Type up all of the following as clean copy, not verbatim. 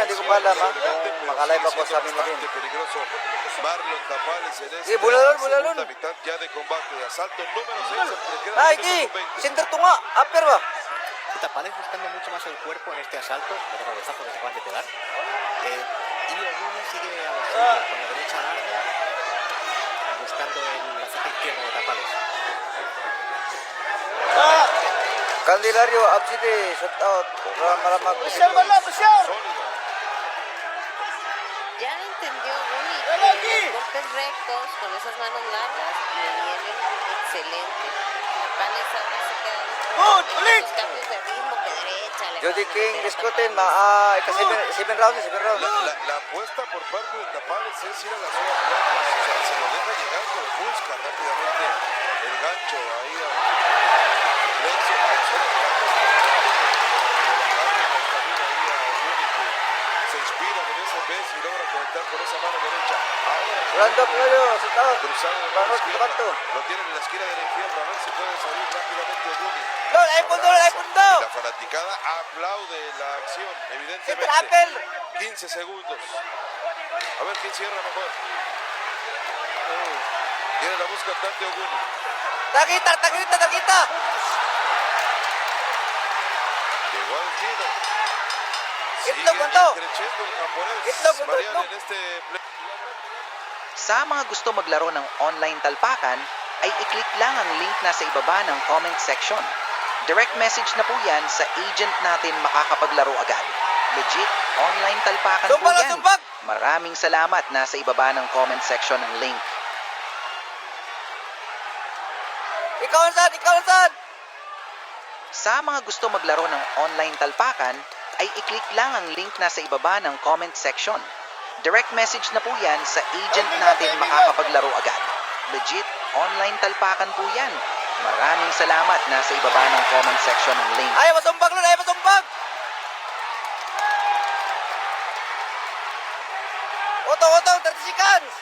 hindi ko pa alam ha. Kung makalive ako sa amin din. Peligroso. Marlon Tapales en Sí, bulalon, bulalon. segunda mitad ya de combate. Asalto número 6. Ay, Ki! Center to nga! Upper ba? Tapales buscando mucho más el cuerpo en este asalto, los cabezazos que se acaban de pegar. Y Oguni sigue a lo suyo, con la derecha larga, buscando la ceja izquierda de Tapales. Candelario, Abside, shut out. Maramag. Sólido. Ya entendió Guni que los golpes rectos con esas manos largas le vienen excelentes. Tapales ahora se queda en los cambios de ritmo que derecha. Jody King, discuten, kasi 7 rounds, 7 rounds. La apuesta por parte de Tapales es ir a las zonas blancas. O sea, se lo deja llegar, pero busca rápidamente el gancho ahí a Lenzo a las zonas blancas. Se inspira de vez en vez y logra conectar con esa mano derecha. Ahora Rolando, Florio, shut out. cruzado de mano izquierda. Lo tiene en la esquina del infierno. A ver si puede salir rápidamente Oguni. No, la punto, la punto. Y la fanaticada aplaude la acción, Center evidentemente. upper. 15 segundos. A ver quién cierra mejor. Tiene la voz cantante Oguni. Takita, takita, takita. Llegó al tiro. Itlog mo to. Creciendo el japonés. Itlog mo to, Mariano itlog. en este play. Sa mga gusto maglaro ng online talpakan, ay i-click lang ang link na sa ibaba ng comment section. Direct message na po yan sa agent natin makakapaglaro agad. Legit, online talpakan po Sumpag na yan. sumpag! Maraming salamat na sa ibaba ng comment section ng link. Ikaw ang saan, ikaw ang saan. Sa mga gusto maglaro ng online talpakan, ay i-click lang ang link na sa ibaba ng comment section. Direct message na po yan sa agent natin makakapaglaro agad. Legit, online talpakan po yan. Maraming salamat na sa ibaba ng comment section ng link. Ayaw masumpag nun, ayaw masumpag. Otong, 30 seconds.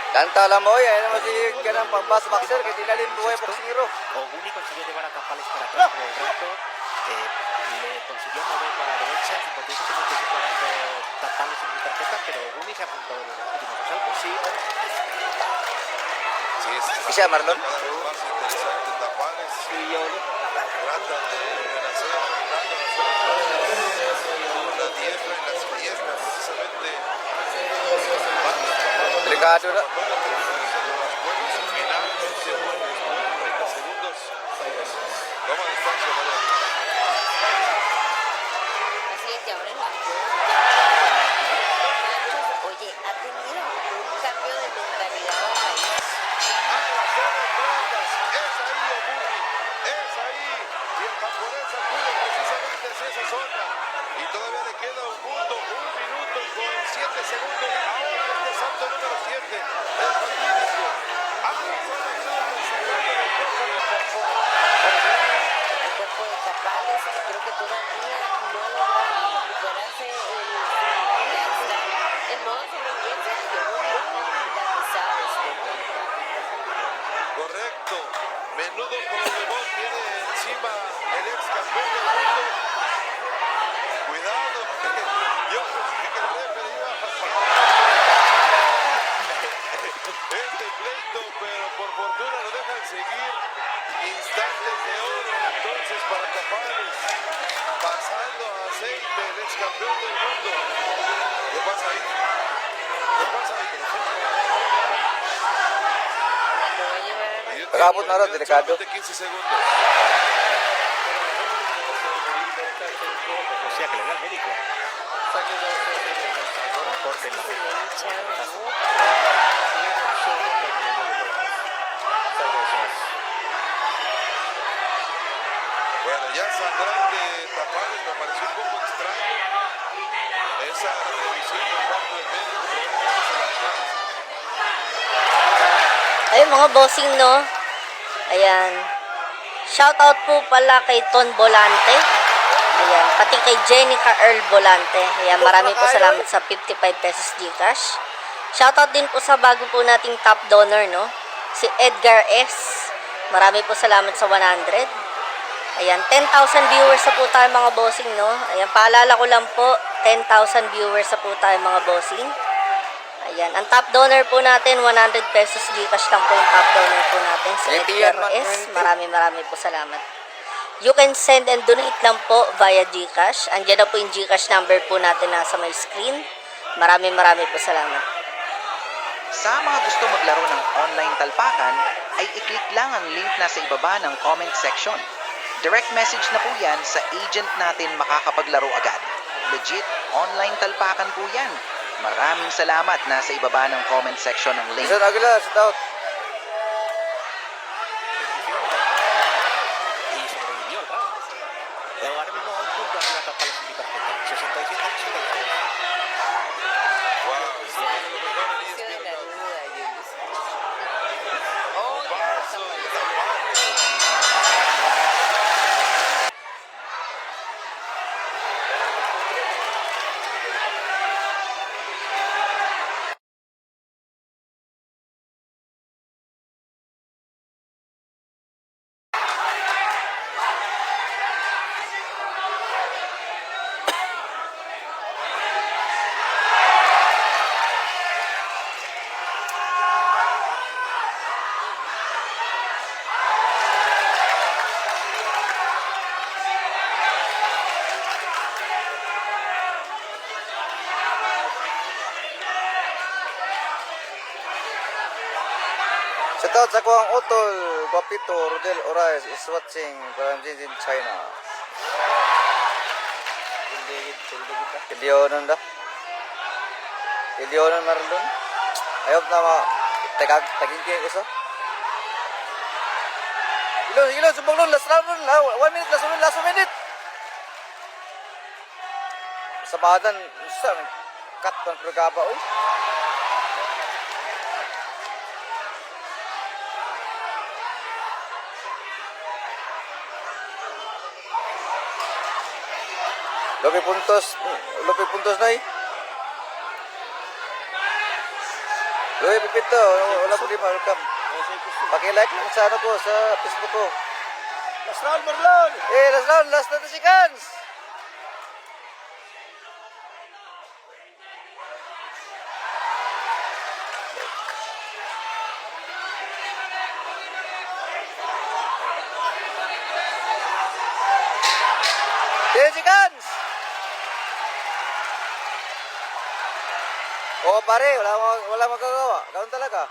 Kanta lang mo, yan naman si ganang pambas boxer, kaya tinalim buhay boxingero. Oguni consiguió llevar a Tapales para atrás con el brazo, le consiguió mover para la derecha, 58-55 ganando Tapales en mi tarjeta, pero Oguni se ha apuntado en los últimos asaltos. Sí, ¿Qué se llama, Marlon? Cada vez más interesante Tapales. Trata de renacer, tratando las zonas con la diestra en las fiestas, precisamente. Delikado na. Toma distancia, Mariano. Así es que ahora en la oye, ha tenido un cambio de mentalidad al país. A las zonas blancas, es ahí Oguni, es ahí. Y el japonés acude precisamente hacia esa zona. Y todavía le queda un minuto con 7 segundos. Ahora este salto número 7. El fatídico. A las zonas blancas, sacando el cuerpo de persona. El cuerpo de Tapales, que creo que todavía no ha logrado recuperarse el modo sobrevivencia y Oguni garantizado su cuerpo. Correcto. Menudo problemón tiene encima el ex campeón del mundo. Cuidado. Yo pensé que el referee iba a pasar este pleito, pero por fortuna lo dejan seguir. Instantes de oro entonces para Tapales. Pasando a aceite el ex campeón del mundo. ¿Qué pasa ahí? ¿Qué pasa ahí? Lo va a llevar a la Pagkabot na rin, delikado. 15 segundos. O sea que le da al médico. Un corte en la Bueno, ya sangrante Tapales me pareció un poco extraño. Esa revisión por parte del médico probablemente se la dejaron. Ayun mga bossing, no? Ayan. Shoutout po pala kay Ton Volante. Ayan. Pati kay Jenica Earl Volante. Ayan. Maraming po salamat sa 55 pesos Gcash. Shoutout din po sa bago po nating top donor, no? Si Edgar S. Marami po salamat sa 100. Ayan, 10,000 viewers na po tayo mga bossing, no? Ayan, paalala ko lang po, 10,000 viewers na po tayo mga bossing. Ayan, ang top donor po natin, 100 pesos Gcash lang po yung top donor po natin. Si Edgar S. Marami po salamat. You can send and donate lang po via Gcash. Andiyan na po yung Gcash number po natin nasa my screen. Marami po salamat. Sa mga gusto maglaro ng online talpakan, ay i-click lang ang link na sa ibaba ng comment section. Direct message na po yan sa agent natin makakapaglaro agad. Legit, online talpakan po yan. Maraming salamat na sa ibaba ng comment section ng link. Jason Aguila, shout out. Y sobrevivió el round. Pero ahora mismo a un punto arriba Tapales en mi tarjeta. 67-66. Wow, y se viene lo mejor en Acción de la ESPN. duda, yo dije. Paso de Tapales. Shout out sa kuwang Otol, Guapito, Rodel Orais is watching from in China. Kilyonon da. Kilyonon meron dun. I hope na taging kayo isa. Ilon, sumbang nun, last round nun, 1 minute, last minute. Sabadan, cut pa ng prograba, uy. Lopi puntos na eh. Lopi Pipito, wala po lima, welcome. Pakilike lang sa ano ko, sa Facebook ko. Last round, Marlon! Last round, last 30 seconds! Seconds! Oo pare, wala magagawa. Ganoon talaga.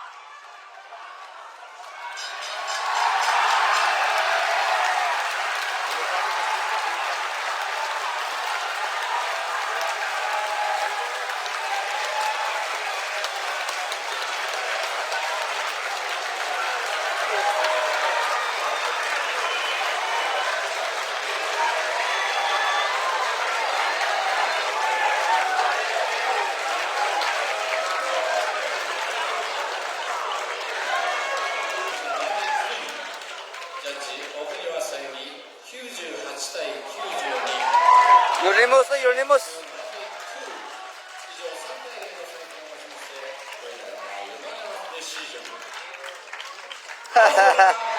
Unanimous. Hahaha.